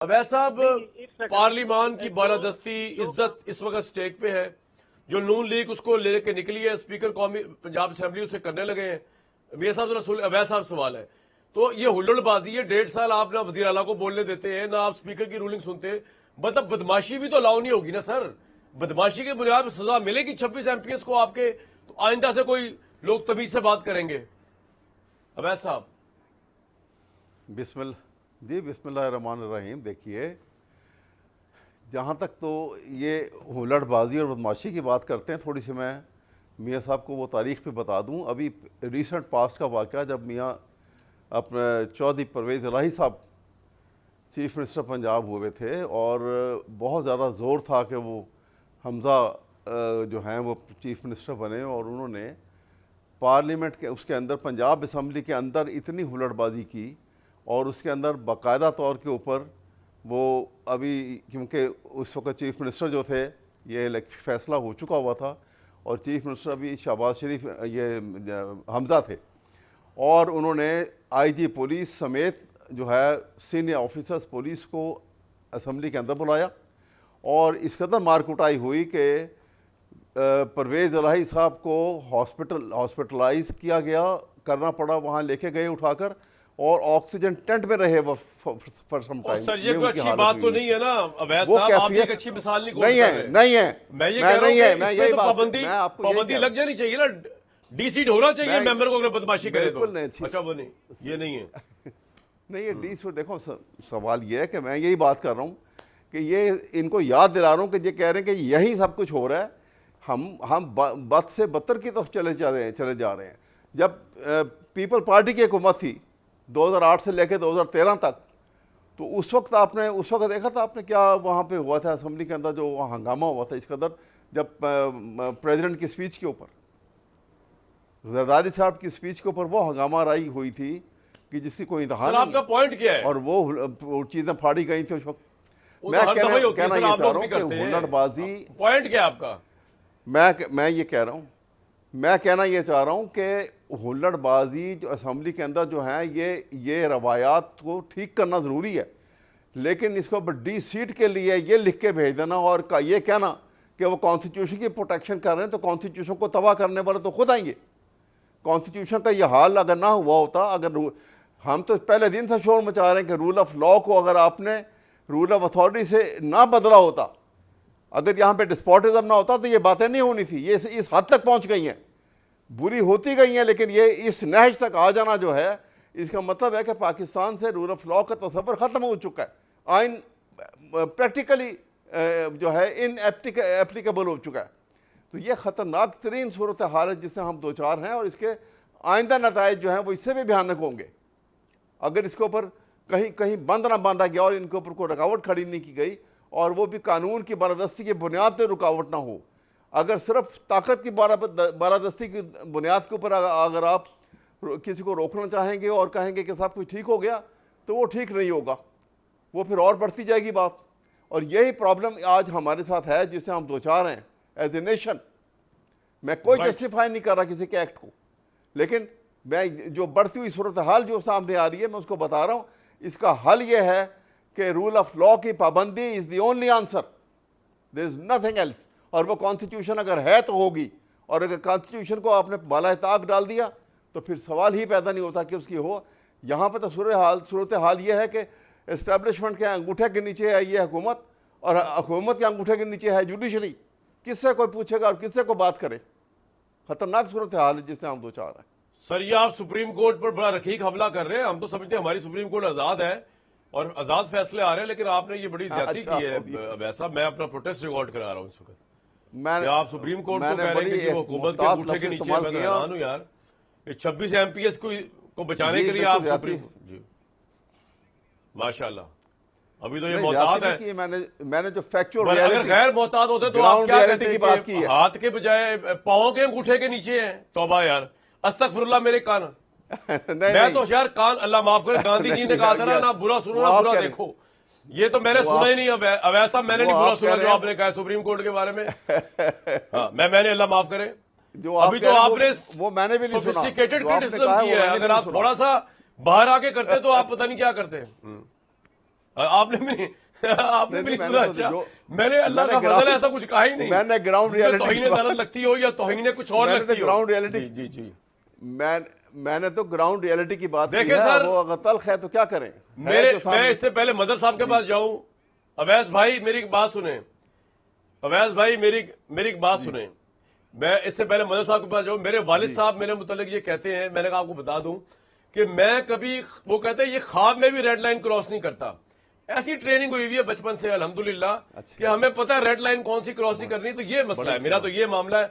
अवैध साहब, एक सेकंड। पार्लिमान की बालादस्ती इज्जत इस वक्त स्टेक पे है। जो नून लीग उसको लेके निकली है, स्पीकर कौमी पंजाब असेंबली उसे करने लगे हैं। मियां साहब जरा अवैध साहब सवाल है, तो ये हुल्लड़बाजी है। 1.5 साल आप ना वजीर आला को बोलने देते हैं, ना आप स्पीकर की रूलिंग सुनते। मतलब बदमाशी भी तो अलाउ नहीं होगी ना सर। बदमाशी के बुनियाद पर सजा मिलेगी 26 एमपीएस को आपके, तो आइंदा से कोई लोग तमीज से बात करेंगे। अवैध साहब बिस्मिल्लाहिर्रहमानिर्रहीम। देखिए, जहाँ तक तो ये हुल्लड़बाजी और बदमाशी की बात करते हैं, थोड़ी सी मैं मियाँ साहब को वो तारीख़ पे बता दूँ। अभी रिसेंट पास्ट का वाक़या, जब मियाँ अपने चौधरी परवेज़ इलाही साहब चीफ मिनिस्टर पंजाब हुए थे और बहुत ज़्यादा ज़ोर था कि वो हमज़ा जो हैं वो चीफ मिनिस्टर बने, और उन्होंने पार्लियामेंट के उसके अंदर पंजाब असम्बली के अंदर इतनी हुल्लड़बाजी की, और उसके अंदर बाकायदा तौर के ऊपर वो अभी, क्योंकि उस वक्त चीफ मिनिस्टर जो थे, ये फैसला हो चुका हुआ था, और चीफ मिनिस्टर अभी शहबाज शरीफ ये हमज़ा थे, और उन्होंने आईजी पुलिस समेत जो है सीनियर ऑफिसर्स पुलिस को असम्बली के अंदर बुलाया, और इस कदर मार कुटाई हुई कि परवेज़ इलाही साहब को हॉस्पिटलाइज किया गया, करना पड़ा, वहाँ लेके गए उठाकर, और ऑक्सीजन टेंट में रहे वो फॉर सम टाइम। सर ये कोई अच्छी बात तो नहीं है ना अवैध वो साहब, आप कैफियत एक अच्छी मिसाल नहीं नहीं है, नहीं है। मैं ये कह रहा हूं कि यही बात, पाबंदी लग जानी चाहिए ना, डीसीड होना चाहिए मेंबर को अगर बदमाशी करे तो। बिल्कुल नहीं। अच्छा वो नहीं, ये नहीं है। नहीं, ये डीसी, देखो सवाल ये है कि मैं यही बात कर रहा हूँ कि ये इनको याद दिला रहा हूँ कि ये कह रहे हैं कि यही सब कुछ हो रहा है, हम बद से बदतर की तरफ चले जा रहे हैं। जब पीपल पार्टी की हुकूमत थी 2008 से लेकर 2013 तक, तो उस वक्त देखा था आपने क्या वहाँ पे हुआ था असम्बली के अंदर, जो हंगामा हुआ था इस कदर, जब प्रेसिडेंट की स्पीच के ऊपर, जरदारी साहब की स्पीच के ऊपर वो हंगामा राई हुई थी कि जिसकी कोई इंतहा नहीं। आपका पॉइंट क्या है? और वो चीज़ें फाड़ी गई थी उस वक्त। मैं कहना ये चाह रहा हूँ कि हुल्लड़बाजी, पॉइंट क्या है आपका? मैं कहना ये चाह रहा हूँ कि हुल्लड़बाजी जो असम्बली के अंदर जो है, ये रवायात को ठीक करना ज़रूरी है, लेकिन इसको बड़ी सीट के लिए ये लिख के भेज देना और ये कहना कि वो कॉन्स्टिट्यूशन की प्रोटेक्शन कर रहे हैं, तो कॉन्स्टिट्यूशन को तबाह करने वाले तो खुद आएंगे। कॉन्स्टिट्यूशन का ये हाल अगर ना हुआ होता, अगर हम तो पहले दिन से शोर मचा रहे हैं कि रूल ऑफ लॉ को अगर आपने रूल ऑफ अथॉरिटी से ना बदला होता, अगर यहाँ पे डिस्पोटिज्म ना होता, तो ये बातें नहीं होनी थी। ये इस हद तक पहुँच गई हैं, बुरी होती गई हैं, लेकिन ये इस नहज तक आ जाना जो है, इसका मतलब है कि पाकिस्तान से रूल ऑफ लॉ का तस्वर ख़त्म हो चुका है। आइन प्रैक्टिकली जो है इन एप्लीकेबल हो चुका है। तो ये ख़तरनाक तरीन सूरत हाल है जिससे हम दो चार हैं, और इसके आइंदा नताइज जो हैं वो इससे भी भयानक होंगे। अगर इसके ऊपर कहीं बंद ना बांधा गया और इनके ऊपर कोई रुकावट खड़ी नहीं की गई, और वो भी कानून की बारादस्ती की बुनियाद पर रुकावट ना हो, अगर सिर्फ ताकत की बारादस्ती की बुनियाद के ऊपर अगर आप किसी को रोकना चाहेंगे और कहेंगे कि साहब कुछ ठीक हो गया, तो वो ठीक नहीं होगा, वो फिर और बढ़ती जाएगी बात। और यही प्रॉब्लम आज हमारे साथ है जिससे हम दो चार हैं एज ए नेशन। मैं कोई जस्टिफाई नहीं कर रहा किसी के एक्ट को, लेकिन मैं जो बढ़ती हुई सूरत हाल जो सामने आ रही है, मैं उसको बता रहा हूँ। इसका हल ये है कि रूल ऑफ लॉ की पाबंदी is the only answer, there is nothing else. और वो कॉन्स्टिट्यूशन अगर है तो होगी, और अगर कॉन्स्टिट्यूशन को आपने बाला ताक डाल दिया तो फिर सवाल ही पैदा नहीं होता कि उसकी हो। यहाँ पर तो सूरत हाल ये है कि इस्टेब्लिशमेंट के अंगूठे के नीचे है ये हुकूमत, और हुकूमत के अंगूठे के नीचे है जुडिशरी। किससे कोई पूछेगा और किससे को बात करे? खतरनाक सूरत हाल है जिससे हम दो चार हैं। सर ये आप सुप्रीम कोर्ट पर बड़ा रखीक हमला कर रहे हैं। हम तो समझते हैं हमारी सुप्रीम कोर्ट आजाद है और आजाद फैसले आ रहे हैं, लेकिन आपने ये बड़ी ज्यादती की है। वैसा मैं अपना प्रोटेस्ट रिकॉर्ड करा रहा हूँ इस वक्त। आप सुप्रीम कोर्ट को कह रहे हैं कि वो हुकूमत के अंगूठे के नीचे। मैं तो हैरान हूँ यार, 26 एमपीएस को बचाने के लिए आप सुप्रीम जी माशाल्लाह। अभी तो ये मोहतात है। मैंने जो फैक्चुअल, अगर गैर मोहतात होते तो आप क्या कहते हैं? हाथ के बजाय पांव के अंगूठे के नीचे है। तौबा यार, अस्तगफिरुल्लाह मेरे कान। मैं तो यार कान, अल्लाह माफ करे, गांधी जी ने कहा था ना बुरा सुनो ना बुरा देखो। ये तो मैंने सुना ही नहीं। अब ऐसा मैंने नहीं बुरा सुना जो आपने कहा सुप्रीम कोर्ट के बारे में। हाँ, मैंने अल्लाह माफ करे जो अभी तो आपने वो मैंने भी नहीं सुना। सोफिस्टिकेटेड क्रिटिसिज्म किया है। अगर आप थोड़ा सा बाहर आके करते तो आप पता नहीं क्या करते। आपने भी नहीं आपने भी नहीं सुना। अच्छा, मैंने अल्लाह का फजल ऐसा कुछ कहा ही नहीं। मैंने ग्राउंड रियलिटी तौहीन अदालत लगती हो या तौहीन कुछ और लगती हो। ग्राउंड रियलिटी जी जी मैंने तो ग्राउंड रियलिटी की बात की देखिए है। सर, वो अगर तल्ख है तो क्या करें। मैं इससे पहले मदर साहब के पास जाऊं, अवैस भाई मेरी एक बात सुने, अवैस भाई मेरी एक बात सुने। मैं इससे पहले मदर साहब के पास जाऊं, मेरे वालिद साहब मेरे मुतालिक ये कहते हैं, मैंने कहा आपको बता दूं कि मैं कभी, वो कहते हैं ये ख्वाब में भी रेड लाइन क्रॉस नहीं करता। ऐसी ट्रेनिंग हुई हुई है बचपन से अल्हम्दुलिल्लाह कि हमें पता है रेड लाइन कौन सी क्रॉस नहीं करनी। तो ये मसला है मेरा, तो ये मामला है।